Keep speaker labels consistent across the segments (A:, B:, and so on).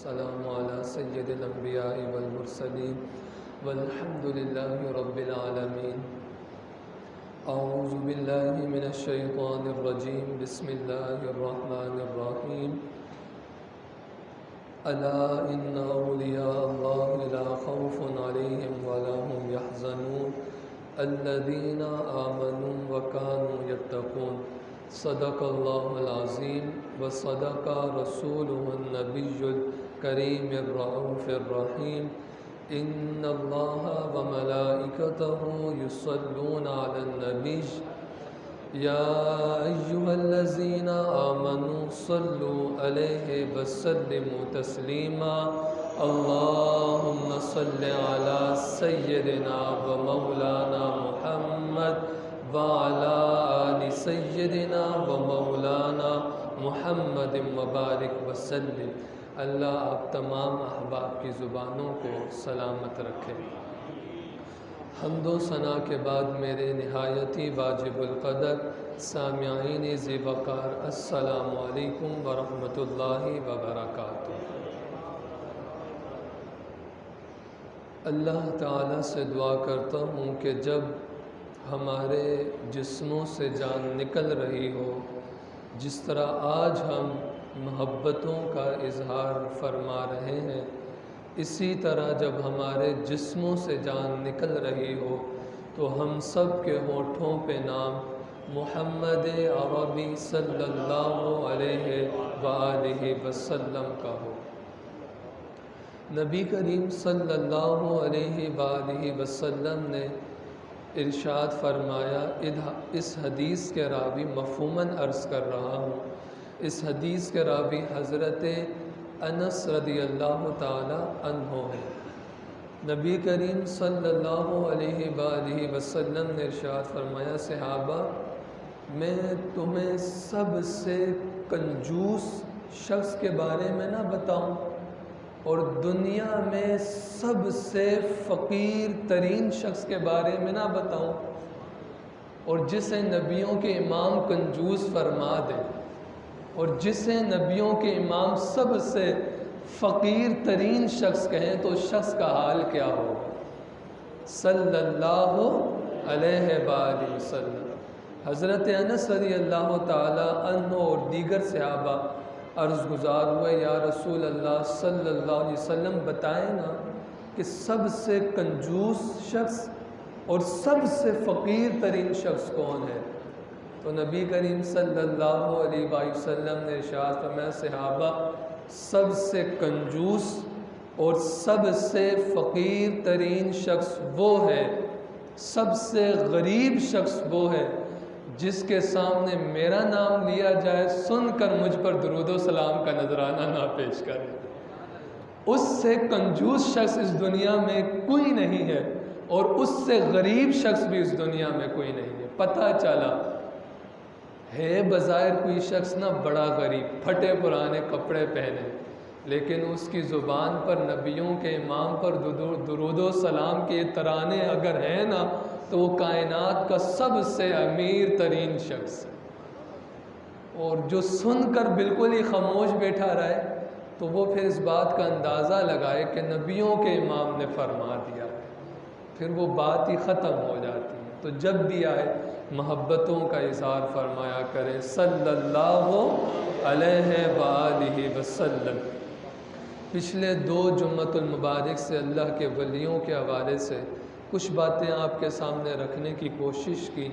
A: والسلام على سيد الأنبياء والمرسلين والحمد لله رب العالمين. أعوذ بالله من الشيطان الرجيم. بسم الله الرحمن الرحيم. ألا إن أولياء الله لا خوف عليهم ولا هم يحزنون الذين آمنوا وكانوا يتقون. صدق الله العظيم وصدق رسوله النبي الكريم الرؤوف الرحيم. إن الله وملائكته يصلون على النبي يا أيها الذين آمنوا صلوا عليه وسلموا تسليما. اللهم صل على سيدنا ومولانا محمد وعلى آل سيدنا ومولانا محمد مبارک وسلم. اللہ آپ تمام احباب کی زبانوں کو سلامت رکھے. حمد و ثنا کے بعد میرے نہایت ہی واجب القدر سامعین ذی وقار، السلام علیکم ورحمۃ اللہ وبرکاتہ. اللہ تعالیٰ سے دعا کرتا ہوں کہ جب ہمارے جسموں سے جان نکل رہی ہو، جس طرح آج ہم محبتوں کا اظہار فرما رہے ہیں، اسی طرح جب ہمارے جسموں سے جان نکل رہی ہو تو ہم سب کے ہونٹوں پہ نام محمد عربی صلی اللہ علیہ وآلہ وسلم کا ہو. نبی کریم صلی اللہ علیہ وآلہ وسلم نے ارشاد فرمایا، اس حدیث کے راوی مفہوماً عرض کر رہا ہوں، اس حدیث کے راوی حضرت انس رضی اللہ تعالی عنہ ہیں. نبی کریم صلی اللہ علیہ وآلہ وسلم نے ارشاد فرمایا، صحابہ میں تمہیں سب سے کنجوس شخص کے بارے میں نہ بتاؤں اور دنیا میں سب سے فقیر ترین شخص کے بارے میں نہ بتاؤں، اور جسے نبیوں کے امام کنجوس فرما دے اور جسے نبیوں کے امام سب سے فقیر ترین شخص کہیں تو اس شخص کا حال کیا ہوگا؟ صلی اللہ علیہ وآلہ وسلم. حضرت انس رضی اللہ تعالی عنہ اور دیگر صحابہ عرض گزار ہوئے، یا رسول اللہ صلی اللہ علیہ وسلم بتائیں نا کہ سب سے کنجوس شخص اور سب سے فقیر ترین شخص کون ہے؟ تو نبی کریم صلی اللہ علیہ وآلہ وسلم نے ارشاد فرمایا، صحابہ سب سے کنجوس اور سب سے فقیر ترین شخص وہ ہے، سب سے غریب شخص وہ ہے جس کے سامنے میرا نام لیا جائے سن کر مجھ پر درود و سلام کا نذرانہ نہ پیش کرے. اس سے کنجوس شخص اس دنیا میں کوئی نہیں ہے اور اس سے غریب شخص بھی اس دنیا میں کوئی نہیں ہے. پتہ چلا ہے بظاہر کوئی شخص نہ بڑا غریب، پھٹے پرانے کپڑے پہنے، لیکن اس کی زبان پر نبیوں کے امام پر درود و سلام کے ترانے اگر ہیں نا تو وہ کائنات کا سب سے امیر ترین شخص ہے. اور جو سن کر بالکل ہی خاموش بیٹھا رہے تو وہ پھر اس بات کا اندازہ لگائے کہ نبیوں کے امام نے فرما دیا ہے، پھر وہ بات ہی ختم ہو جاتی ہے. تو جب بھی آئے محبتوں کا اظہار فرمایا کریں صلی اللہ علیہ وآلہ وسلم. پچھلے 2 جمعۃ المبارک سے اللہ کے ولیوں کے حوالے سے کچھ باتیں آپ کے سامنے رکھنے کی کوشش کی،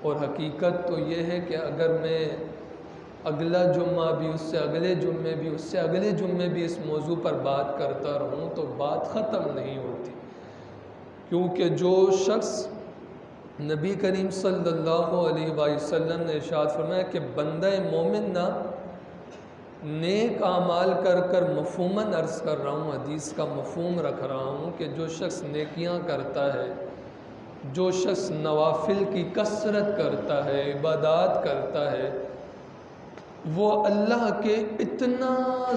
A: اور حقیقت تو یہ ہے کہ اگر میں اگلا جمعہ بھی، اس سے اگلے جمعے بھی، اس سے اگلے جمعے بھی اس موضوع پر بات کرتا رہوں تو بات ختم نہیں ہوتی. کیونکہ جو شخص نبی کریم صلی اللہ علیہ وآلہ وسلم نے ارشاد فرمایا کہ بندہ مومن نہ نیک اعمال کر کر مفہوماً عرض کر رہا ہوں، حدیث کا مفہوم رکھ رہا ہوں کہ جو شخص نیکیاں کرتا ہے، جو شخص نوافل کی کثرت کرتا ہے، عبادات کرتا ہے، وہ اللہ کے اتنا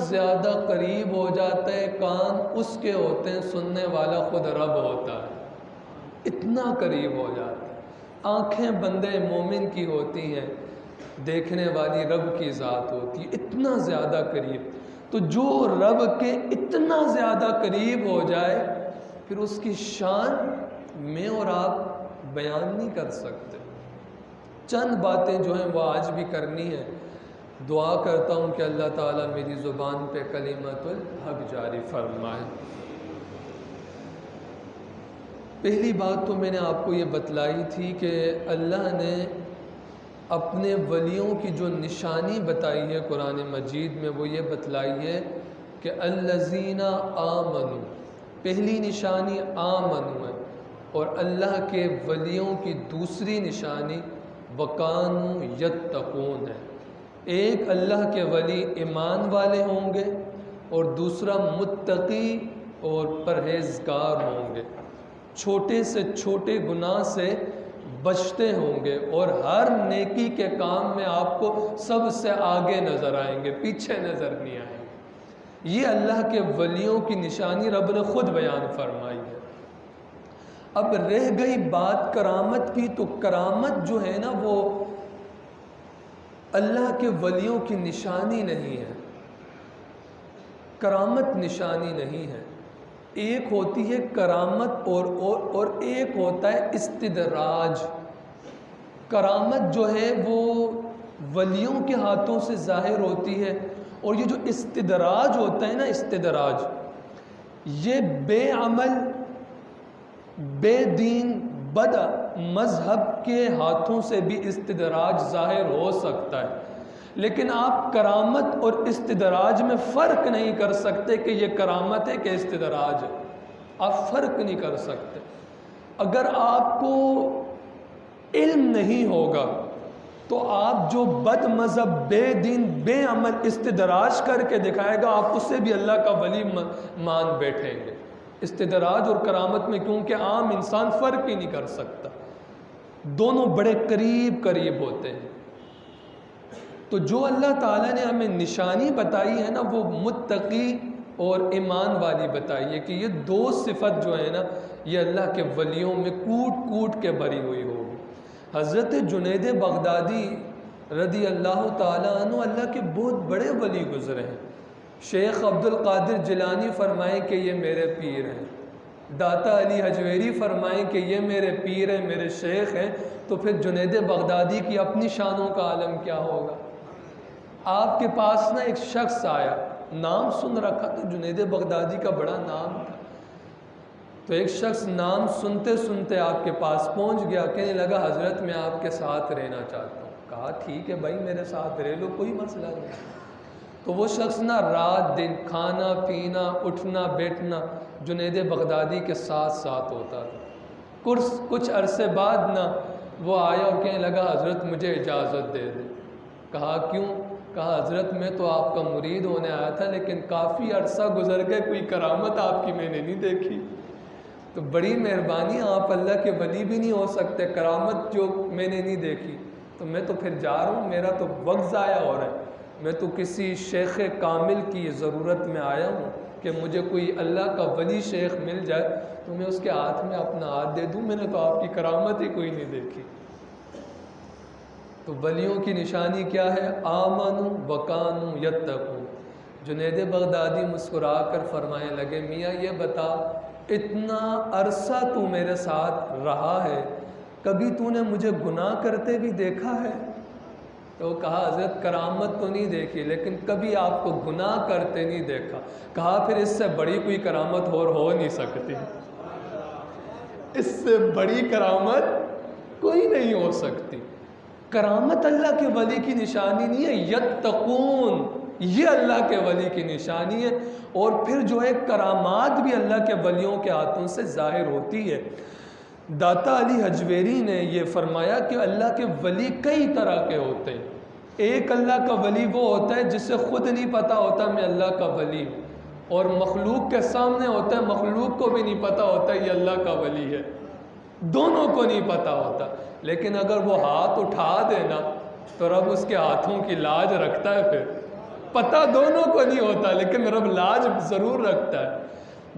A: زیادہ قریب ہو جاتا ہے، کان اس کے ہوتے ہیں، سننے والا خود رب ہوتا ہے، اتنا قریب ہو جاتا ہے. آنکھیں بندے مومن کی ہوتی ہیں، دیکھنے والی رب کی ذات ہوتی ہے، اتنا زیادہ قریب. تو جو رب کے اتنا زیادہ قریب ہو جائے پھر اس کی شان میں اور آپ بیان نہیں کر سکتے۔ چند باتیں جو ہیں وہ آج بھی کرنی ہے۔ دعا کرتا ہوں کہ اللہ تعالیٰ میری زبان پہ کلمۃ الحق جاری فرمائے۔ پہلی بات تو میں نے آپ کو یہ بتلائی تھی کہ اللہ نے اپنے ولیوں کی جو نشانی بتائی ہے قرآن مجید میں، وہ یہ بتلائی ہے کہ الذین آمنوا، پہلی نشانی آمنوا ہے، اور اللہ کے ولیوں کی دوسری نشانی وکانوا یتقون ہے۔ ایک اللہ کے ولی ایمان والے ہوں گے اور دوسرا متقی اور پرہیزگار ہوں گے، چھوٹے سے چھوٹے گناہ سے بچتے ہوں گے اور ہر نیکی کے کام میں آپ کو سب سے آگے نظر آئیں گے، پیچھے نظر نہیں آئیں گے۔ یہ اللہ کے ولیوں کی نشانی رب نے خود بیان فرمائی ہے۔ اب رہ گئی بات کرامت کی، تو کرامت جو ہے نا وہ اللہ کے ولیوں کی نشانی نہیں ہے، کرامت نشانی نہیں ہے۔ ایک ہوتی ہے کرامت اور ایک ہوتا ہے استدراج۔ کرامت جو ہے وہ ولیوں کے ہاتھوں سے ظاہر ہوتی ہے، اور یہ جو استدراج ہوتا ہے نا، استدراج یہ بے عمل، بے دین، بد مذہب کے ہاتھوں سے بھی استدراج ظاہر ہو سکتا ہے، لیکن آپ کرامت اور استدراج میں فرق نہیں کر سکتے کہ یہ کرامت ہے کہ استدراج ہے۔ آپ فرق نہیں کر سکتے۔ اگر آپ کو علم نہیں ہوگا تو آپ جو بد مذہب، بے دین، بے عمل استدراج کر کے دکھائے گا، آپ اس سے بھی اللہ کا ولی مان بیٹھیں گے۔ استدراج اور کرامت میں کیونکہ عام انسان فرق ہی نہیں کر سکتا، دونوں بڑے قریب قریب ہوتے ہیں۔ تو جو اللہ تعالیٰ نے ہمیں نشانی بتائی ہے نا، وہ متقی اور ایمان والی بتائی ہے کہ یہ دو صفت جو ہے نا، یہ اللہ کے ولیوں میں کوٹ کوٹ کے بھری ہوئی ہوگی۔ حضرت جنید بغدادی رضی اللہ تعالیٰ عنہ اللہ کے بہت بڑے ولی گزرے ہیں۔ شیخ عبد القادر جیلانی فرمائیں کہ یہ میرے پیر ہیں، داتا علی حجویری فرمائیں کہ یہ میرے پیر ہیں، میرے شیخ ہیں، تو پھر جنید بغدادی کی اپنی شانوں کا عالم کیا ہوگا؟ آپ کے پاس نا ایک شخص آیا، نام سن رکھا تو جنید بغدادی کا بڑا نام تھا، تو ایک شخص نام سنتے سنتے آپ کے پاس پہنچ گیا، کہنے لگا حضرت میں آپ کے ساتھ رہنا چاہتا ہوں۔ کہا ٹھیک ہے بھائی، میرے ساتھ رہ لو، کوئی مسئلہ نہیں۔ تو وہ شخص نا رات دن کھانا پینا اٹھنا بیٹھنا جنید بغدادی کے ساتھ ساتھ ہوتا تھا۔ کچھ عرصے بعد نا وہ آیا اور کہنے لگا حضرت مجھے اجازت دے دیں۔ کہا کیوں؟ کہا حضرت میں تو آپ کا مرید ہونے آیا تھا، لیکن کافی عرصہ گزر گئے، کوئی کرامت آپ کی میں نے نہیں دیکھی، تو بڑی مہربانی، آپ اللہ کے ولی بھی نہیں ہو سکتے، کرامت جو میں نے نہیں دیکھی، تو میں تو پھر جا رہا ہوں، میرا تو وقت ضائع ہو رہا ہے، میں تو کسی شیخ کامل کی ضرورت میں آیا ہوں کہ مجھے کوئی اللہ کا ولی شیخ مل جائے تو میں اس کے ہاتھ میں اپنا ہاتھ دے دوں، میں نے تو آپ کی کرامت ہی کوئی نہیں دیکھی۔ تو ولیوں کی نشانی کیا ہے؟ آمنوا وکانوا یتقون۔ جنید بغدادی مسکرا کر فرمانے لگے میاں یہ بتا، اتنا عرصہ تو میرے ساتھ رہا ہے، کبھی تو نے مجھے گناہ کرتے بھی دیکھا ہے؟ تو کہا حضرت کرامت تو نہیں دیکھی، لیکن کبھی آپ کو گناہ کرتے نہیں دیکھا۔ کہا پھر اس سے بڑی کوئی کرامت اور ہو نہیں سکتی، اس سے بڑی کرامت کوئی نہیں ہو سکتی۔ کرامت اللہ کے ولی کی نشانی نہیں ہے، یتقون یہ اللہ کے ولی کی نشانی ہے، اور پھر جو ہے کرامات بھی اللہ کے ولیوں کے ہاتھوں سے ظاہر ہوتی ہے۔ داتا علی حجویری نے یہ فرمایا کہ اللہ کے ولی کئی طرح کے ہوتے ہیں۔ ایک اللہ کا ولی وہ ہوتا ہے جسے خود نہیں پتا ہوتا میں اللہ کا ولی ہوں، اور مخلوق کے سامنے ہوتا ہے، مخلوق کو بھی نہیں پتا ہوتا یہ اللہ کا ولی ہے، دونوں کو نہیں پتا ہوتا، لیکن اگر وہ ہاتھ اٹھا دینا تو رب اس کے ہاتھوں کی لاج رکھتا ہے، پھر پتہ دونوں کو نہیں ہوتا لیکن رب لاج ضرور رکھتا ہے۔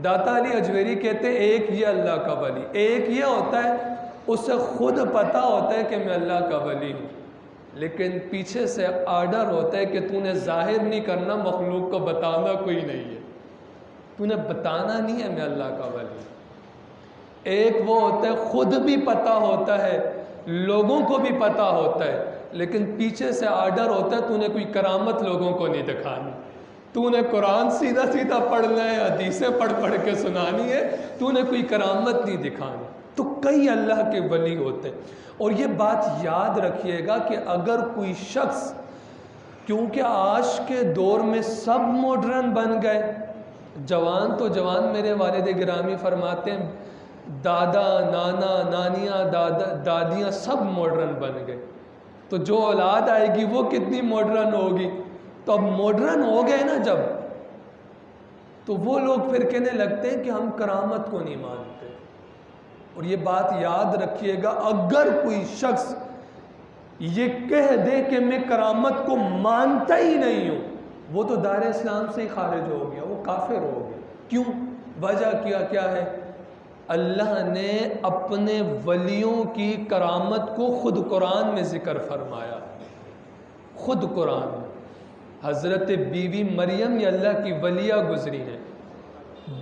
A: داتا علی حجویری کہتے ہیں ایک یہ اللہ کا ولی، ایک یہ ہوتا ہے اسے خود پتہ ہوتا ہے کہ میں اللہ کا ولی ہوں، لیکن پیچھے سے آرڈر ہوتا ہے کہ تو نے ظاہر نہیں کرنا، مخلوق کو بتانا کوئی نہیں ہے، تو نے بتانا نہیں ہے میں اللہ کا ولی۔ ایک وہ ہوتا ہے خود بھی پتہ ہوتا ہے، لوگوں کو بھی پتہ ہوتا ہے، لیکن پیچھے سے آرڈر ہوتا ہے تو نے کوئی کرامت لوگوں کو نہیں دکھانی، تو نے قرآن سیدھا سیدھا پڑھنا ہے، حدیثیں پڑھ پڑھ کے سنانی ہے، تو نے کوئی کرامت نہیں دکھانی۔ تو کئی اللہ کے ولی ہوتے ہیں۔ اور یہ بات یاد رکھیے گا کہ اگر کوئی شخص، کیونکہ آج کے دور میں سب ماڈرن بن گئے، جوان تو جوان، میرے والد گرامی فرماتے ہیں دادا نانا نانیاں دادیاں سب ماڈرن بن گئے، تو جو اولاد آئے گی وہ کتنی ماڈرن ہوگی۔ تو اب ماڈرن ہو گئے نا جب، تو وہ لوگ پھر کہنے لگتے ہیں کہ ہم کرامت کو نہیں مانتے۔ اور یہ بات یاد رکھیے گا، اگر کوئی شخص یہ کہہ دے کہ میں کرامت کو مانتا ہی نہیں ہوں، وہ تو دار اسلام سے ہی خارج ہو گیا، وہ کافر ہو گیا۔ کیوں؟ وجہ کیا ہے؟ اللہ نے اپنے ولیوں کی کرامت کو خود قرآن میں ذکر فرمایا، خود قرآن میں۔ حضرت بیوی مریم یہ اللہ کی ولیہ گزری ہیں،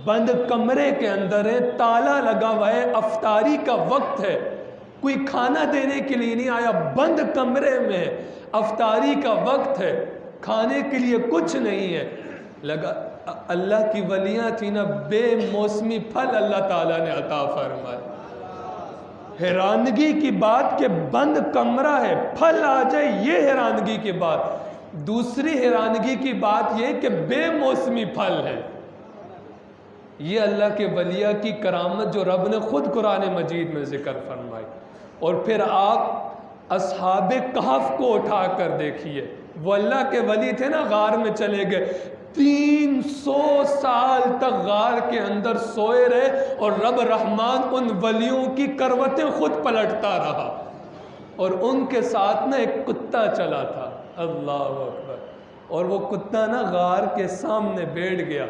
A: بند کمرے کے اندر ہے، تالا لگا ہوا ہے، افطاری کا وقت ہے، کوئی کھانا دینے کے لیے نہیں آیا، بند کمرے میں، افطاری کا وقت ہے، کھانے کے لیے کچھ نہیں ہے، لگا اللہ کی ولیاں تھی نا، بے موسمی پھل اللہ تعالیٰ نے عطا فرمائے۔ حیرانگی کی بات کہ بند کمرہ ہے، پھل آ جائے، یہ حیرانگی کی بات۔ دوسری حیرانگی کی بات یہ کہ بے موسمی پھل ہے۔ یہ اللہ کے ولیہ کی کرامت جو رب نے خود قرآن مجید میں ذکر فرمائی۔ اور پھر آپ اصحاب کہف کو اٹھا کر دیکھیے، وہ اللہ کے ولی تھے نا، غار میں چلے گئے، 300 سال تک غار کے اندر سوئے رہے، اور رب رحمان ان ولیوں کی کروٹیں خود پلٹتا رہا، اور ان کے ساتھ نا ایک کتا چلا تھا، اللہ اکبر، اور وہ کتا نا غار کے سامنے بیٹھ گیا،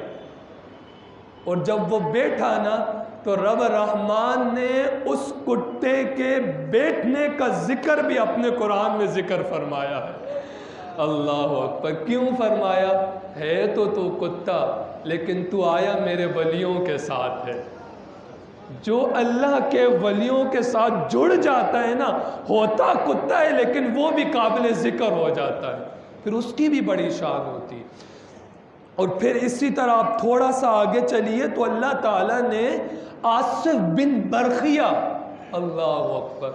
A: اور جب وہ بیٹھا نا تو رب رحمان نے اس کتے کے بیٹھنے کا ذکر بھی اپنے قرآن میں ذکر فرمایا ہے۔ اللہ اکبر۔ کیوں فرمایا؟ ہے تو کتا، لیکن تو آیا میرے ولیوں کے ساتھ ہے۔ جو اللہ کے ولیوں کے ساتھ جڑ جاتا ہے نا، ہوتا کتا ہے لیکن وہ بھی قابل ذکر ہو جاتا ہے، پھر اس کی بھی بڑی شان ہوتی ہے۔ اور پھر اسی طرح آپ تھوڑا سا آگے چلیے تو اللہ تعالیٰ نے آصف بن برخیہ، اللہ اکبر،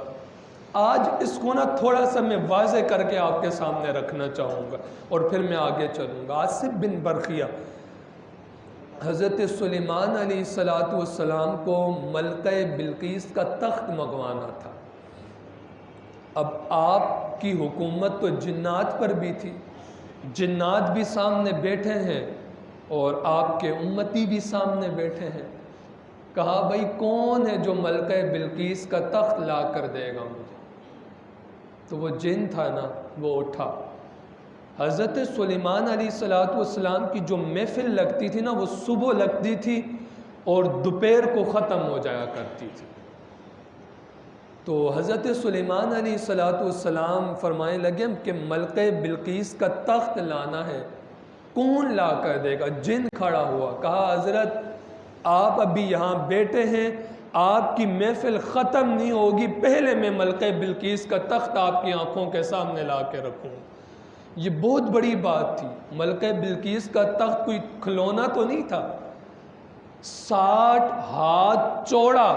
A: آج اس کو نا تھوڑا سا میں واضح کر کے آپ کے سامنے رکھنا چاہوں گا اور پھر میں آگے چلوں گا۔ آصف بن برخیہ، حضرت سلیمان علیہ السلام کو ملکہ بلقیس کا تخت منگوانا تھا۔ اب آپ کی حکومت تو جنات پر بھی تھی، جنات بھی سامنے بیٹھے ہیں اور آپ کے امتی بھی سامنے بیٹھے ہیں۔ کہا بھائی کون ہے جو ملکہ بلقیس کا تخت لا کر دے گا مجھے؟ تو وہ جن تھا نا، وہ اٹھا۔ حضرت سلیمان علیہ السلام کی جو محفل لگتی تھی نا، وہ صبح لگتی تھی اور دوپہر کو ختم ہو جایا کرتی تھی۔ تو حضرت سلیمان علیہ السلام فرمانے لگے کہ ملکہ بلقیس کا تخت لانا ہے، کون لا کر دے گا؟ جن کھڑا ہوا، کہا حضرت آپ ابھی یہاں بیٹھے ہیں، آپ کی محفل ختم نہیں ہوگی، پہلے میں ملکہ بلقیس کا تخت آپ کی آنکھوں کے سامنے لا کے رکھوں۔ یہ بہت بڑی بات تھی۔ ملکہ بلقیس کا تخت کوئی کھلونا تو نہیں تھا، 60 ہاتھ چوڑا،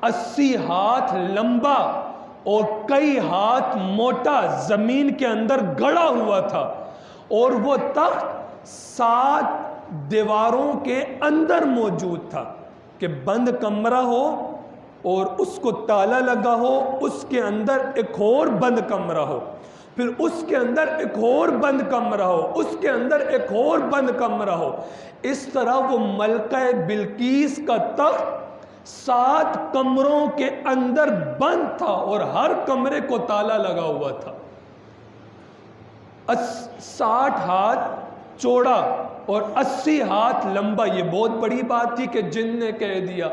A: 80 ہاتھ لمبا اور کئی ہاتھ موٹا زمین کے اندر گڑا ہوا تھا، اور وہ تخت 7 دیواروں کے اندر موجود تھا کہ بند کمرہ ہو اور اس کو تالا لگا ہو، اس کے اندر ایک اور بند کمرہ ہو، پھر اس کے اندر ایک اور بند کمرہ ہو، اس کے اندر ایک اور بند کمرہ ہو۔ اس طرح وہ ملکہ بلقیس کا تخت 7 کمروں کے اندر بند تھا اور ہر کمرے کو تالا لگا ہوا تھا۔ 60 ہاتھ چوڑا اور 80 ہاتھ لمبا۔ یہ بہت بڑی بات تھی کہ جن نے کہہ دیا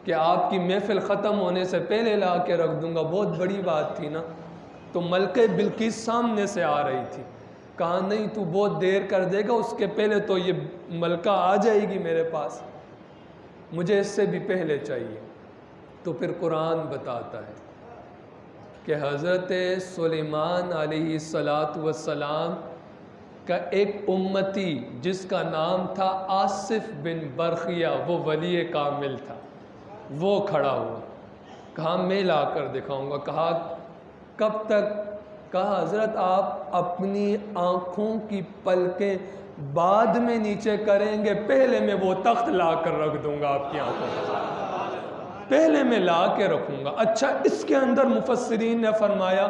A: کہ آپ کی محفل ختم ہونے سے پہلے لا کے رکھ دوں گا، بہت بڑی بات تھی نا۔ تو ملکہ بلقیس سامنے سے آ رہی تھی. کہا نہیں تو بہت دیر کر دے گا, اس کے پہلے تو یہ ملکہ آ جائے گی میرے پاس, مجھے اس سے بھی پہلے چاہیے. تو پھر قرآن بتاتا ہے کہ حضرت سلیمان علیہ السلام کا ایک امتی جس کا نام تھا آصف بن برخیہ, وہ ولی کامل تھا, وہ کھڑا ہوا. کہا میں لا کر دکھاؤں گا. کہا کب تک؟ کہا حضرت آپ اپنی آنکھوں کی پلکیں بعد میں نیچے کریں گے, پہلے میں وہ تخت لا کر رکھ دوں گا آپ کی آنکھوں پر, پہلے میں لا کے رکھوں گا. اچھا, اس کے اندر مفسرین نے فرمایا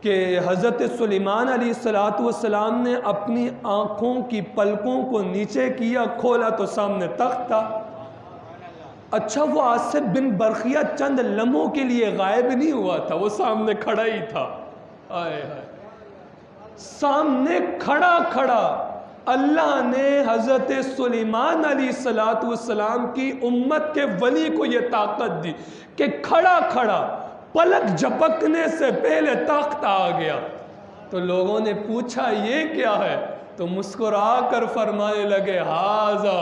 A: کہ حضرت سلیمان علیہ السلام نے اپنی آنکھوں کی پلکوں کو نیچے کیا, کھولا تو سامنے تخت تھا. اچھا, وہ آصف بن برخیہ چند لمحوں کے لیے غائب نہیں ہوا تھا, وہ سامنے کھڑا ہی تھا. آئے ہائے, سامنے کھڑا کھڑا اللہ نے حضرت سلیمان علیہ السلام کی امت کے ولی کو یہ طاقت دی کہ کھڑا کھڑا پلک جھپکنے سے پہلے تخت آ گیا. تو لوگوں نے پوچھا یہ کیا ہے؟ تو مسکرا کر فرمانے لگے ھذا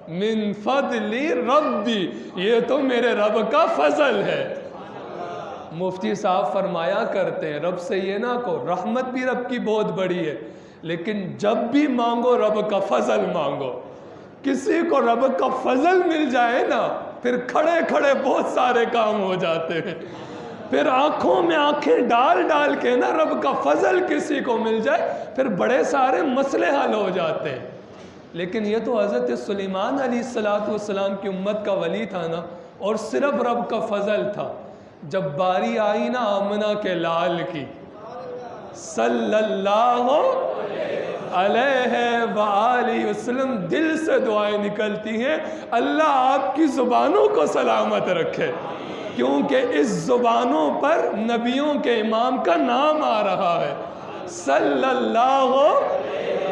A: من فضل ربی, یہ تو میرے رب کا فضل ہے. مفتی صاحب فرمایا کرتے ہیں رب سے یہ نہ کہو, رحمت بھی رب کی بہت بڑی ہے, لیکن جب بھی مانگو رب کا فضل مانگو. کسی کو رب کا فضل مل جائے نا, پھر کھڑے کھڑے بہت سارے کام ہو جاتے ہیں. پھر آنکھوں میں آنکھیں ڈال ڈال کے نا رب کا فضل کسی کو مل جائے, پھر بڑے سارے مسئلے حل ہو جاتے ہیں. لیکن یہ تو حضرت سلیمان علیہ السلام کی امت کا ولی تھا نا, اور صرف رب کا فضل تھا. جب باری آئی نا آمنہ کے لال کی صلی اللہ علیہ وآلہ وسلم, دل سے دعائیں نکلتی ہیں اللہ آپ کی زبانوں کو سلامت رکھے, کیونکہ اس زبانوں پر نبیوں کے امام کا نام آ رہا ہے صلی اللہ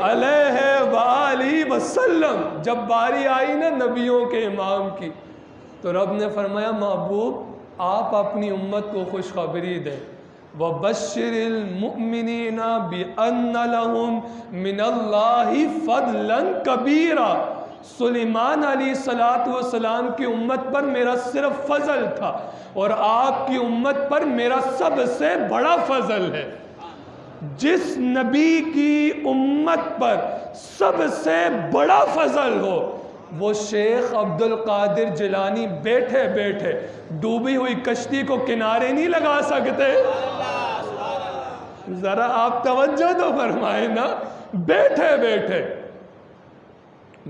A: علیہ وآلہ وسلم. جب باری آئی نا نبیوں کے امام کی, تو رب نے فرمایا محبوب آپ اپنی امت کو خوشخبری دیں, وَبَشِّرِ الْمُؤْمِنِينَ بِأَنَّ لَهُم مِّنَ اللَّهِ فَضْلًا كَبِيرًا. سلیمان علیہ السلام کی امت پر میرا صرف فضل تھا, اور آپ کی امت پر میرا سب سے بڑا فضل ہے. جس نبی کی امت پر سب سے بڑا فضل ہو, وہ شیخ عبد القادر جیلانی بیٹھے بیٹھے ڈوبی ہوئی کشتی کو کنارے نہیں لگا سکتے. ذرا آپ توجہ تو فرمائیں نا, بیٹھے بیٹھے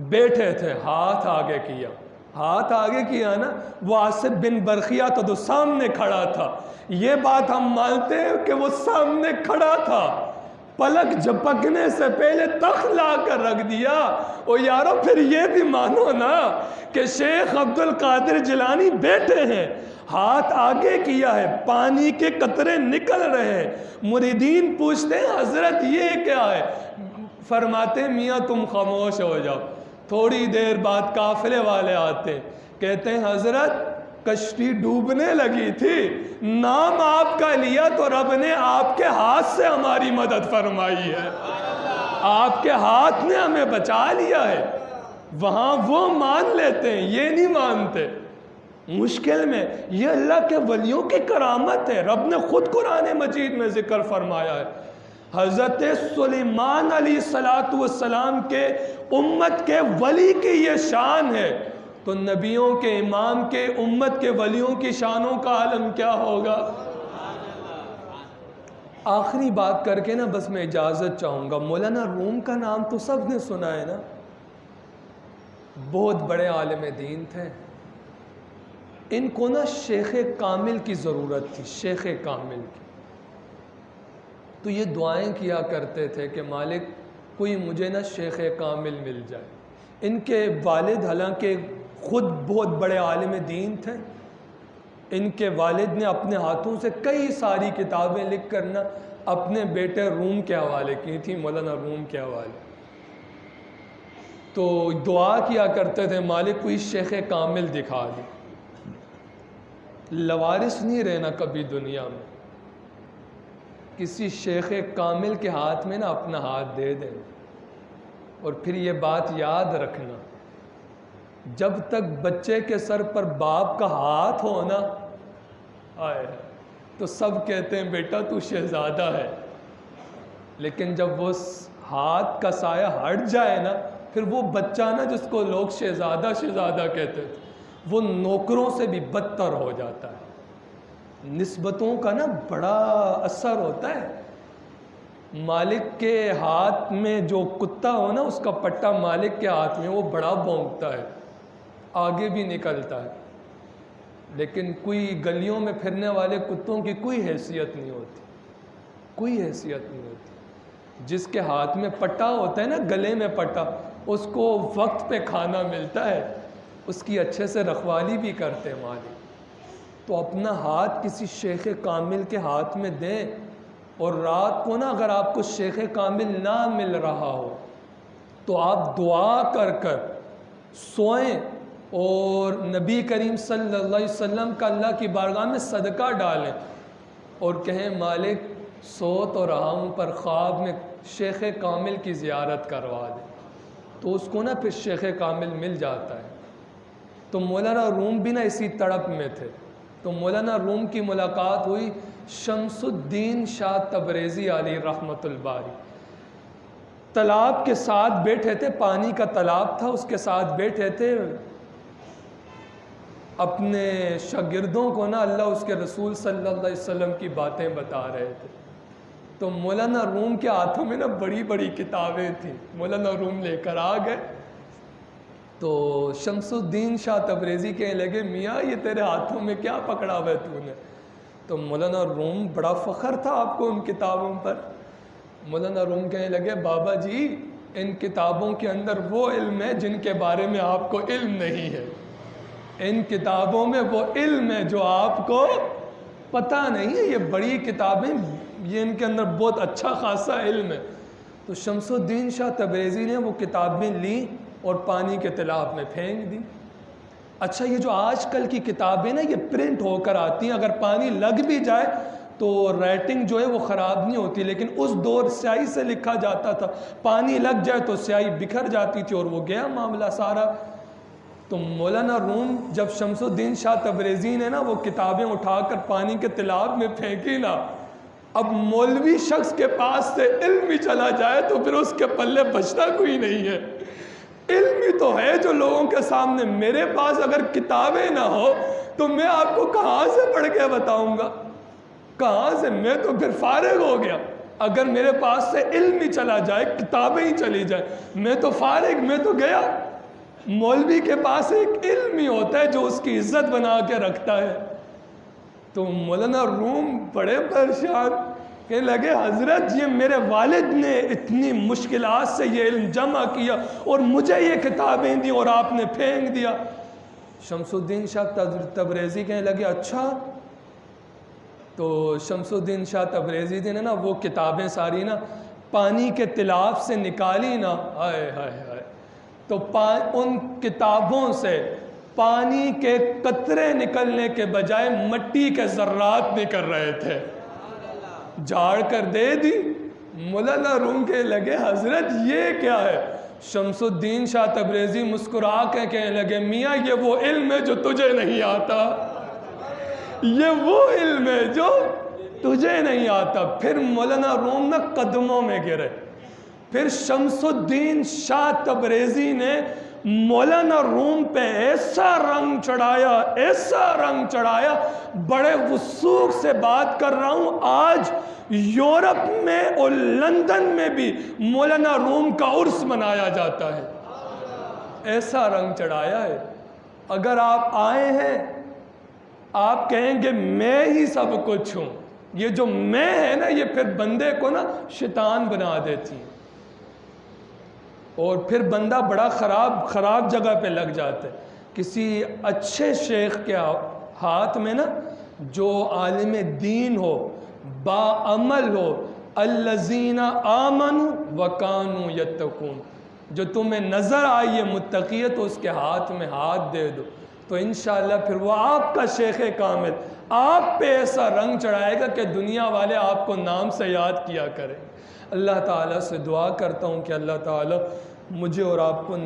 A: بیٹھے تھے, ہاتھ آگے کیا, ہاتھ آگے کیا نا, وہ آصف بن برخیہ تو سامنے کھڑا تھا. یہ بات ہم مانتے ہیں کہ وہ سامنے کھڑا تھا, پلک جھپکنے سے پہلے تخت لا کر رکھ دیا. او یارو پھر یہ بھی مانو نا کہ شیخ عبد القادر جیلانی بیٹھے ہیں, ہاتھ آگے کیا ہے, پانی کے قطرے نکل رہے ہیں. مریدین پوچھتے ہیں حضرت یہ کیا ہے؟ فرماتے ہیں میاں تم خاموش ہو جاؤ. تھوڑی دیر بعد قافلے والے آتے ہیں, کہتے ہیں حضرت کشتی ڈوبنے لگی تھی, نام آپ کا لیا تو رب نے آپ کے ہاتھ سے ہماری مدد فرمائی ہے, آپ کے ہاتھ نے ہمیں بچا لیا ہے. وہاں وہ مان لیتے ہیں, یہ نہیں مانتے. مشکل میں یہ اللہ کے ولیوں کی کرامت ہے. رب نے خود قرآن مجید میں ذکر فرمایا ہے. حضرت سلیمان علیہ السلام کے امت کے ولی کی یہ شان ہے, تو نبیوں کے امام کے امت کے ولیوں کی شانوں کا عالم کیا ہوگا. آخری بات کر کے نا بس میں اجازت چاہوں گا. مولانا روم کا نام تو سب نے سنا ہے نا, بہت بڑے عالم دین تھے. ان کو نا شیخ کامل کی ضرورت تھی, شیخ کامل کی. تو یہ دعائیں کیا کرتے تھے کہ مالک کوئی مجھے نا شیخ کامل مل جائے. ان کے والد حالانکہ خود بہت بڑے عالم دین تھے, ان کے والد نے اپنے ہاتھوں سے کئی ساری کتابیں لکھ کر نا اپنے بیٹے روم کے حوالے کی تھی, مولانا روم کے حوالے. تو دعا کیا کرتے تھے مالک کوئی شیخ کامل دکھا دے, لوارث نہیں رہنا کبھی دنیا میں. کسی شیخ کامل کے ہاتھ میں نا اپنا ہاتھ دے دیں، اور پھر یہ بات یاد رکھنا، جب تک بچے کے سر پر باپ کا ہاتھ ہو نا آئے تو سب کہتے ہیں بیٹا تو شہزادہ ہے، لیکن جب وہ ہاتھ کا سایہ ہٹ جائے نا، پھر وہ بچہ نا جس کو لوگ شہزادہ شہزادہ کہتے تھے، وہ نوکروں سے بھی بدتر ہو جاتا ہے۔ نسبتوں کا نا بڑا اثر ہوتا ہے۔ مالک کے ہاتھ میں جو کتا ہو نا، اس کا پٹا مالک کے ہاتھ میں، وہ بڑا بھونکتا ہے، آگے بھی نکلتا ہے، لیکن کوئی گلیوں میں پھرنے والے کتوں کی کوئی حیثیت نہیں ہوتی، کوئی حیثیت نہیں ہوتی۔ جس کے ہاتھ میں پٹا ہوتا ہے نا، گلے میں پٹا، اس کو وقت پہ کھانا ملتا ہے، اس کی اچھے سے رکھوالی بھی کرتے ہیں مالک۔ تو اپنا ہاتھ کسی شیخ کامل کے ہاتھ میں دیں، اور رات کو نا اگر آپ کو شیخ کامل نہ مل رہا ہو تو آپ دعا کر کر سوئیں، اور نبی کریم صلی اللہ علیہ وسلم کا اللہ کی بارگاہ میں صدقہ ڈالیں، اور کہیں مالک سو تو رہا ہوں پر خواب میں شیخ کامل کی زیارت کروا دیں، تو اس کو نا پھر شیخ کامل مل جاتا ہے۔ تو مولانا روم بھی نا اسی تڑپ میں تھے، تو مولانا روم کی ملاقات ہوئی شمس الدین شاہ تبریزی علیہ رحمۃ الباری، تالاب کے ساتھ بیٹھے تھے، پانی کا تالاب تھا، اس کے ساتھ بیٹھے تھے، اپنے شاگردوں کو نا اللہ اس کے رسول صلی اللہ علیہ وسلم کی باتیں بتا رہے تھے۔ تو مولانا روم کے ہاتھوں میں نا بڑی بڑی کتابیں تھیں، مولانا روم لے کر آ گئے، تو شمس الدین شاہ تبریزی کہنے لگے میاں یہ تیرے ہاتھوں میں کیا پکڑا ہوا ہے تو نے؟ تو مولانا روم بڑا فخر تھا آپ کو ان کتابوں پر، مولانا روم کہنے لگے بابا جی ان کتابوں کے اندر وہ علم ہے جن کے بارے میں آپ کو علم نہیں ہے، ان کتابوں میں وہ علم ہے جو آپ کو پتہ نہیں ہے، یہ بڑی کتابیں، یہ ان کے اندر بہت اچھا خاصا علم ہے۔ تو شمس الدین شاہ تبریزی نے وہ کتابیں لیں اور پانی کے تالاب میں پھینک دی۔ اچھا یہ جو آج کل کی کتابیں نا یہ پرنٹ ہو کر آتی ہیں، اگر پانی لگ بھی جائے تو رائٹنگ جو ہے وہ خراب نہیں ہوتی، لیکن اس دور سیاہی سے لکھا جاتا تھا، پانی لگ جائے تو سیاہی بکھر جاتی تھی اور وہ گیا معاملہ سارا۔ تو مولانا روم جب شمس الدین شاہ تبریزی نے نا وہ کتابیں اٹھا کر پانی کے تالاب میں پھینکی نا، اب مولوی شخص کے پاس سے علم ہی چلا جائے تو پھر اس کے پلے بچتا کوئی نہیں ہے۔ علم ہی تو ہے جو لوگوں کے سامنے، میرے پاس اگر کتابیں نہ ہو تو میں آپ کو کہاں سے پڑھ کے بتاؤں گا، کہاں سے؟ میں تو پھر فارغ ہو گیا۔ اگر میرے پاس سے علم ہی چلا جائے، کتابیں ہی چلی جائیں، میں تو فارغ، میں تو گیا۔ مولوی کے پاس ایک علم ہی ہوتا ہے جو اس کی عزت بنا کے رکھتا ہے۔ تو مولانا روم بڑے پریشان، کہنے لگے حضرت یہ میرے والد نے اتنی مشکلات سے یہ علم جمع کیا اور مجھے یہ کتابیں دی اور آپ نے پھینک دیا۔ شمس الدین شاہ تبریزی کہنے لگے اچھا؟ تو شمس الدین شاہ تبریزی نے نا وہ کتابیں ساری نا پانی کے تالاب سے نکالی نا، ہائے ہائے ہائے، تو ان کتابوں سے پانی کے قطرے نکلنے کے بجائے مٹی کے ذرات نکل رہے تھے، جھاڑ کر دے دی۔ مولانا روم کے لگے حضرت یہ کیا ہے؟ شمس الدین شاہ تبریزی مسکرا کے کہنے لگے میاں یہ وہ علم ہے جو تجھے نہیں آتا، یہ وہ علم ہے جو تجھے نہیں آتا۔ پھر مولانا روم نہ قدموں میں گرے، پھر شمس الدین شاہ تبریزی نے مولانا روم پہ ایسا رنگ چڑھایا، ایسا رنگ چڑھایا، بڑے وثوق سے بات کر رہا ہوں، آج یورپ میں اور لندن میں بھی مولانا روم کا عرس منایا جاتا ہے، ایسا رنگ چڑھایا ہے۔ اگر آپ آئے ہیں آپ کہیں گے میں ہی سب کچھ ہوں، یہ جو میں ہے نا یہ پھر بندے کو نا شیطان بنا دیتی ہے، اور پھر بندہ بڑا خراب جگہ پہ لگ جاتا ہے۔ کسی اچھے شیخ کے ہاتھ میں نا جو عالم دین ہو، با عمل ہو، الذین آمنوا وکانوا یتقون، جو تمہیں نظر آئی ہے متقی ہے تو اس کے ہاتھ میں ہاتھ دے دو۔ تو انشاءاللہ پھر وہ آپ کا شیخ کامل آپ پہ ایسا رنگ چڑھائے گا کہ دنیا والے آپ کو نام سے یاد کیا کریں۔ اللہ تعالیٰ سے دعا کرتا ہوں کہ اللہ تعالیٰ مجھے اور آپ کو